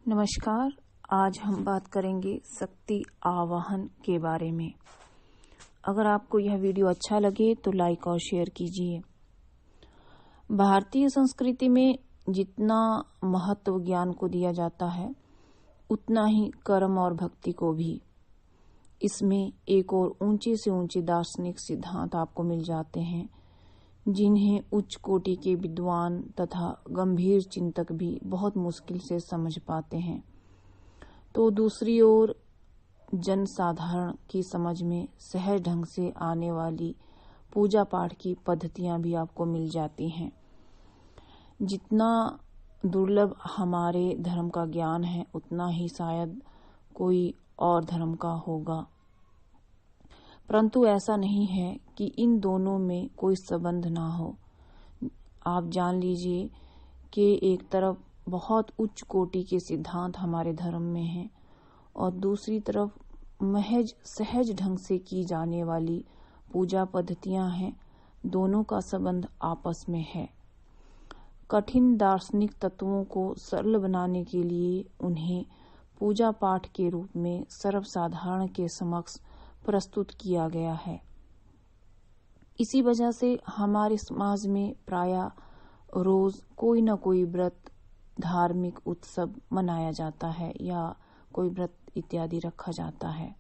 नमस्कार। आज हम बात करेंगे शक्ति आवाहन के बारे में। अगर आपको यह वीडियो अच्छा लगे तो लाइक और शेयर कीजिए। भारतीय संस्कृति में जितना महत्व ज्ञान को दिया जाता है उतना ही कर्म और भक्ति को भी। इसमें एक और ऊंचे से ऊंचे दार्शनिक सिद्धांत आपको मिल जाते हैं जिन्हें उच्च कोटि के विद्वान तथा गंभीर चिंतक भी बहुत मुश्किल से समझ पाते हैं। तो दूसरी ओर जनसाधारण की समझ में सहज ढंग से आने वाली पूजा पाठ की पद्धतियां भी आपको मिल जाती हैं। जितना दुर्लभ हमारे धर्म का ज्ञान है उतना ही शायद कोई और धर्म का होगा, परंतु ऐसा नहीं है कि इन दोनों में कोई संबंध ना हो। आप जान लीजिए कि एक तरफ बहुत उच्च कोटि के सिद्धांत हमारे धर्म में हैं और दूसरी तरफ महज सहज ढंग से की जाने वाली पूजा पद्धतियां हैं। दोनों का संबंध आपस में है। कठिन दार्शनिक तत्वों को सरल बनाने के लिए उन्हें पूजा पाठ के रूप में सर्वसाधारण के समक्ष प्रस्तुत किया गया है। इसी वजह से हमारे समाज में प्रायः रोज कोई न कोई व्रत, धार्मिक उत्सव मनाया जाता है या कोई व्रत इत्यादि रखा जाता है।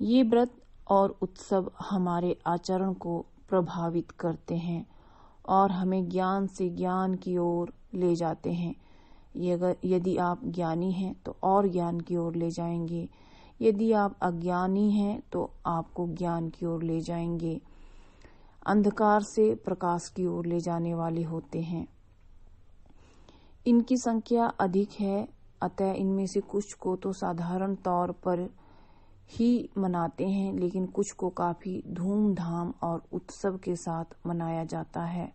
ये व्रत और उत्सव हमारे आचरण को प्रभावित करते हैं और हमें ज्ञान से ज्ञान की ओर ले जाते हैं। यदि आप ज्ञानी हैं तो और ज्ञान की ओर ले जाएंगे, यदि आप अज्ञानी हैं तो आपको ज्ञान की ओर ले जाएंगे। अंधकार से प्रकाश की ओर ले जाने वाले होते हैं। इनकी संख्या अधिक है, अतः इनमें से कुछ को तो साधारण तौर पर ही मनाते हैं, लेकिन कुछ को काफी धूमधाम और उत्सव के साथ मनाया जाता है।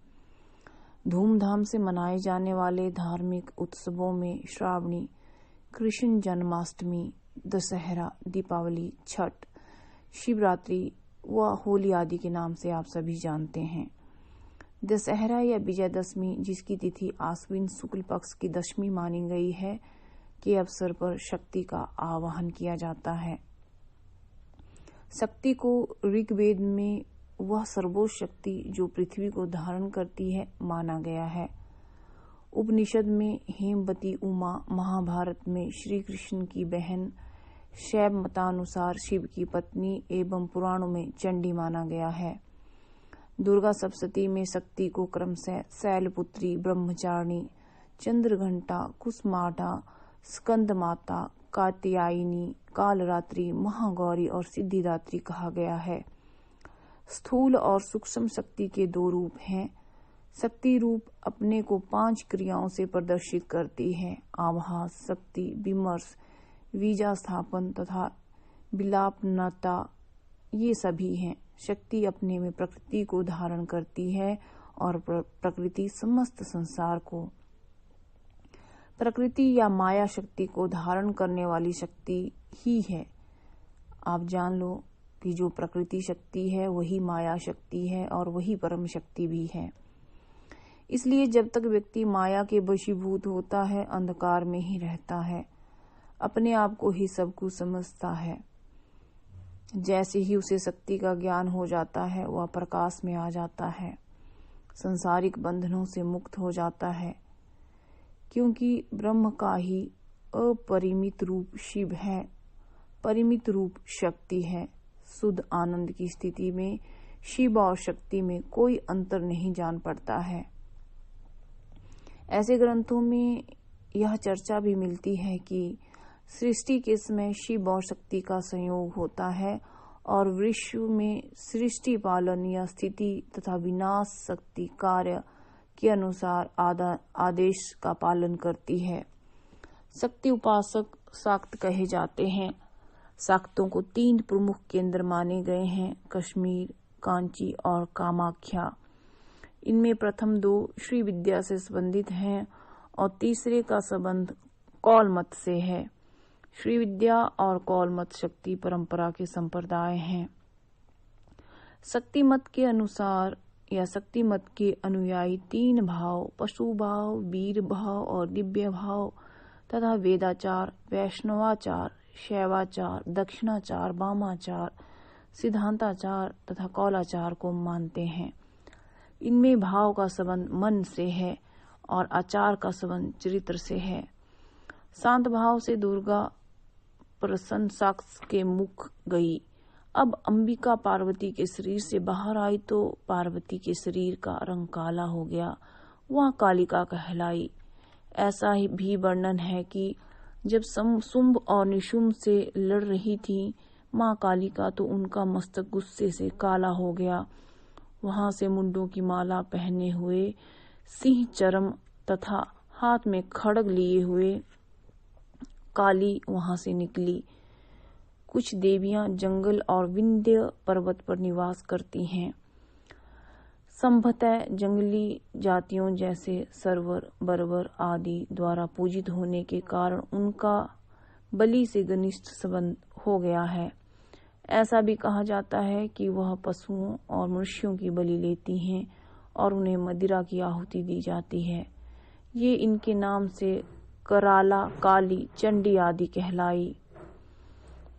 धूमधाम से मनाए जाने वाले धार्मिक उत्सवों में श्रावणी, कृष्ण जन्माष्टमी, दशहरा, दीपावली, छठ, शिवरात्रि व होली आदि के नाम से आप सभी जानते हैं। दशहरा या विजयदशमी, जिसकी तिथि आश्विन शुक्ल पक्ष की दशमी मानी गई है, के अवसर पर शक्ति का आवाहन किया जाता है। शक्ति को ऋग्वेद में वह सर्वोच्च शक्ति जो पृथ्वी को धारण करती है माना गया है। उपनिषद में हेमवती उमा, महाभारत में श्री कृष्ण की बहन, शैव मतानुसार शिव की पत्नी एवं पुराणों में चंडी माना गया है। दुर्गा सप्तशती में शक्ति को क्रमशः शैलपुत्री, ब्रह्मचारिणी, चंद्रघंटा, कुसमांडा, स्कंद माता, कात्यायनी, कालरात्रि, महागौरी और सिद्धिदात्री कहा गया है। स्थूल और सूक्ष्म शक्ति के दो रूप हैं। शक्ति रूप अपने को 5 क्रियाओं से प्रदर्शित करती है। आभास शक्ति, विमर्श, बीजा स्थापन तथा विलापनता ये सभी हैं। शक्ति अपने में प्रकृति को धारण करती है और प्रकृति समस्त संसार को। प्रकृति या माया शक्ति को धारण करने वाली शक्ति ही है। आप जान लो कि जो प्रकृति शक्ति है वही माया शक्ति है और वही परम शक्ति भी है। इसलिए जब तक व्यक्ति माया के वशीभूत होता है, अंधकार में ही रहता है, अपने आप को ही सब कुछ समझता है। जैसे ही उसे शक्ति का ज्ञान हो जाता है वह प्रकाश में आ जाता है, संसारिक बंधनों से मुक्त हो जाता है, क्योंकि ब्रह्म का ही अपरिमित रूप शिव है, परिमित रूप शक्ति है। शुद्ध आनंद की स्थिति में शिव और शक्ति में कोई अंतर नहीं जान पड़ता है। ऐसे ग्रंथों में यह चर्चा भी मिलती है कि सृष्टि के समय शिव और शक्ति का संयोग होता है और विश्व में सृष्टि पालन या स्थिति तथा विनाश शक्ति कार्य के अनुसार आदेश का पालन करती है। शक्ति उपासक शाक्त कहे जाते हैं। शाक्तों को 3 प्रमुख केंद्र माने गए हैं, कश्मीर, कांची और कामाख्या। इनमें प्रथम 2 श्री विद्या से संबंधित हैं और तीसरे का संबंध कौल मत से है। श्री विद्या और कौल मत शक्ति परंपरा के संप्रदाय हैं। शक्ति मत के अनुसार या शक्ति मत के अनुयायी 3 भाव, पशु भाव, वीर भाव और दिव्य भाव तथा वेदाचार, वैष्णवाचार, शैवाचार, दक्षिणाचार, वामाचार, सिद्धांताचार तथा कौलाचार को मानते हैं। इनमें भाव का संबंध मन से है और आचार का संबंध चरित्र से है। शांत भाव से दुर्गा प्रशंसा के मुख गई। अब अंबिका पार्वती के शरीर से बाहर आई तो पार्वती के शरीर का रंग काला हो गया, वह कालिका कहलाई। ऐसा ही भी वर्णन है कि जब शुंभ और निशुंभ से लड़ रही थी माँ कालिका तो उनका मस्तक गुस्से से काला हो गया। वहां से मुंडों की माला पहने हुए, सिंह चरम तथा हाथ में खड्ग लिए हुए काली वहां से निकली। कुछ देवियां जंगल और विंध्य पर्वत पर निवास करती हैं। संभवतः जंगली जातियों जैसे सरवर, बर्बर आदि द्वारा पूजित होने के कारण उनका बलि से घनिष्ठ संबंध हो गया है। ऐसा भी कहा जाता है कि वह पशुओं और मनुष्यों की बलि लेती हैं और उन्हें मदिरा की आहुति दी जाती है। ये इनके नाम से कराला, काली, चंडी आदि कहलाई।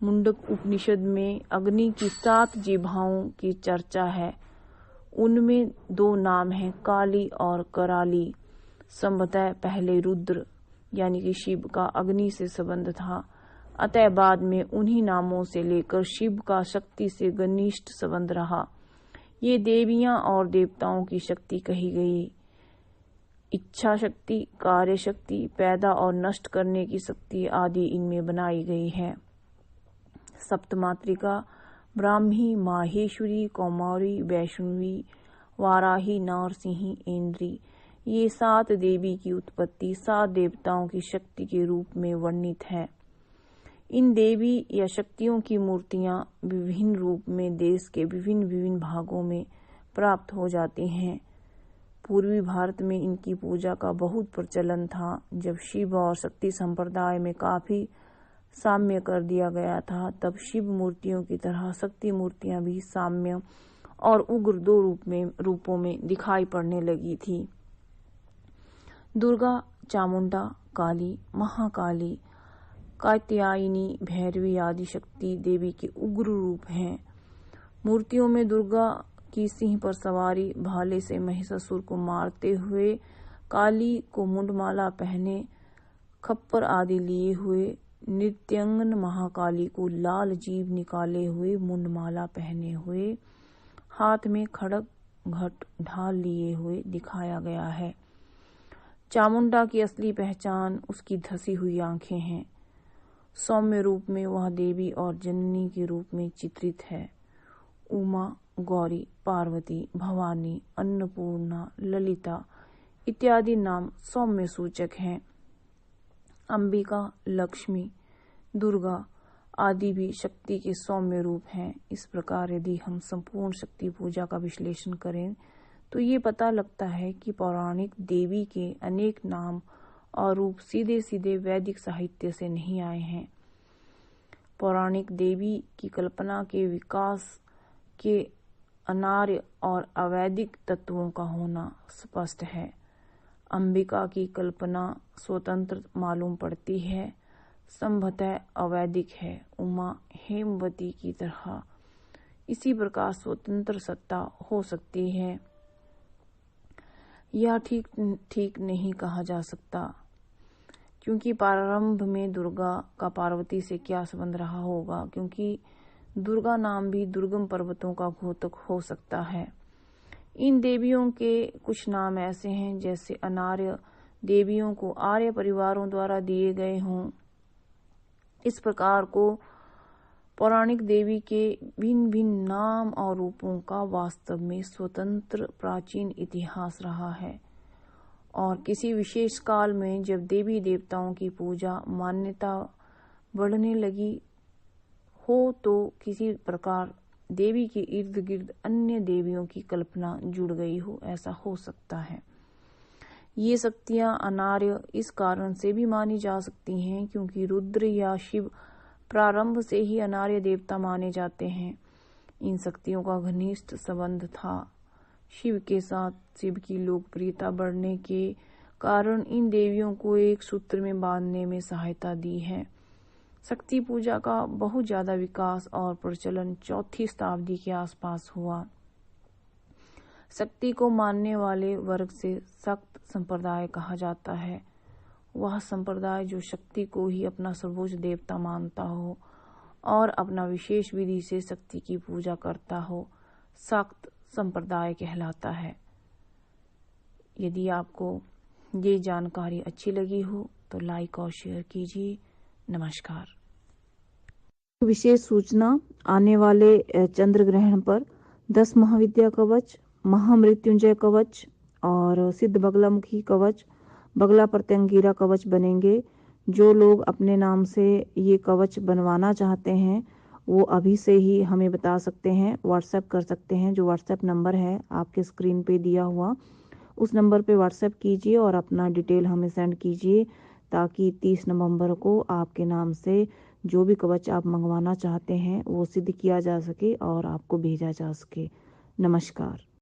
मुंडक उपनिषद में अग्नि की 7 जिह्वाओं की चर्चा है। उनमें 2 नाम हैं, काली और कराली। संभवतः पहले रुद्र यानी कि शिव का अग्नि से संबंध था, अतः बाद में उन्हीं नामों से लेकर शिव का शक्ति से घनिष्ठ संबंध रहा। ये देवियां और देवताओं की शक्ति कही गई। इच्छा शक्ति, कार्य शक्ति, पैदा और नष्ट करने की शक्ति आदि इनमें बनाई गई है। सप्तमात्रिका ब्राह्मी, माहेश्वरी, कौमारी, वैष्णवी, वाराही, नारसिंही, इंद्री, ये 7 देवी की उत्पत्ति 7 देवताओं की शक्ति के रूप में वर्णित है। इन देवी या शक्तियों की मूर्तियां विभिन्न रूप में देश के विभिन्न भागों में प्राप्त हो जाती हैं। पूर्वी भारत में इनकी पूजा का बहुत प्रचलन था। जब शिव और शक्ति संप्रदाय में काफी साम्य कर दिया गया था, तब शिव मूर्तियों की तरह शक्ति मूर्तियां भी साम्य और उग्र 2 रूपों में दिखाई पड़ने लगी थी। दुर्गा, चामुंडा, काली, महाकाली, कात्यायनी, भैरवी आदि शक्ति देवी के उग्र रूप हैं। मूर्तियों में दुर्गा की सिंह पर सवारी, भाले से महिषासुर को मारते हुए, काली को मुंडमाला पहने, खप्पर आदि लिए हुए, नृत्यांगन महाकाली को लाल जीभ निकाले हुए, मुंडमाला पहने हुए, हाथ में खड्ग घट ढाल लिए हुए दिखाया गया है। चामुंडा की असली पहचान उसकी धसी हुई आंखें हैं। सौम्य रूप में वह देवी और जननी के रूप में चित्रित है। उमा, गौरी, पार्वती, भवानी, अन्नपूर्णा, ललिता इत्यादि नाम सौम्य सूचक हैं। अंबिका, लक्ष्मी, दुर्गा आदि भी शक्ति के सौम्य रूप हैं। इस प्रकार यदि हम संपूर्ण शक्ति पूजा का विश्लेषण करें तो ये पता लगता है कि पौराणिक देवी के अनेक नाम और रूप सीधे सीधे वैदिक साहित्य से नहीं आए हैं। पौराणिक देवी की कल्पना के विकास के अनार्य और अवैदिक तत्वों का होना स्पष्ट है। अंबिका की कल्पना स्वतंत्र मालूम पड़ती है, संभवतः अवैदिक है। उमा हेमवती की तरह इसी प्रकार स्वतंत्र सत्ता हो सकती है। यह ठीक नहीं कहा जा सकता, क्योंकि प्रारंभ में दुर्गा का पार्वती से क्या संबंध रहा होगा, क्योंकि दुर्गा नाम भी दुर्गम पर्वतों का घोतक हो सकता है। इन देवियों के कुछ नाम ऐसे हैं जैसे अनार्य देवियों को आर्य परिवारों द्वारा दिए गए हों। इस प्रकार को पौराणिक देवी के भिन्न भिन्न नाम और रूपों का वास्तव में स्वतंत्र प्राचीन इतिहास रहा है, और किसी विशेष काल में जब देवी देवताओं की पूजा मान्यता बढ़ने लगी हो तो किसी प्रकार देवी के इर्द गिर्द अन्य देवियों की कल्पना जुड़ गई हो, ऐसा हो सकता है। ये शक्तियां अनार्य इस कारण से भी मानी जा सकती हैं क्योंकि रुद्र या शिव प्रारंभ से ही अनार्य देवता माने जाते हैं। इन शक्तियों का घनिष्ठ संबंध था। शिव के साथ शिव की लोकप्रियता बढ़ने के कारण इन देवियों को एक सूत्र में बांधने में सहायता दी है। शक्ति पूजा का बहुत ज्यादा विकास और प्रचलन 4वीं शताब्दी के आसपास हुआ। शक्ति को मानने वाले वर्ग से शक्त संप्रदाय कहा जाता है। वह संप्रदाय जो शक्ति को ही अपना सर्वोच्च देवता मानता हो और अपना विशेष विधि से शक्ति की पूजा करता हो, शक्त संप्रदाय कहलाता है। यदि आपको ये जानकारी अच्छी लगी हो तो लाइक और शेयर कीजिए। नमस्कार। विशेष सूचना, आने वाले चंद्र ग्रहण पर 10 महाविद्या कवच, महामृत्युंजय कवच और सिद्ध बगलामुखी कवच, बगला प्रत्यंगिरा कवच बनेंगे। जो लोग अपने नाम से ये कवच बनवाना चाहते हैं वो अभी से ही हमें बता सकते हैं, व्हाट्सएप कर सकते हैं। जो व्हाट्सएप नंबर है आपके स्क्रीन पे दिया हुआ, उस नंबर पे व्हाट्सएप कीजिए और अपना डिटेल हमें सेंड कीजिए, ताकि 30 नवंबर को आपके नाम से जो भी कवच आप मंगवाना चाहते हैं वो सिद्ध किया जा सके और आपको भेजा जा सके। नमस्कार।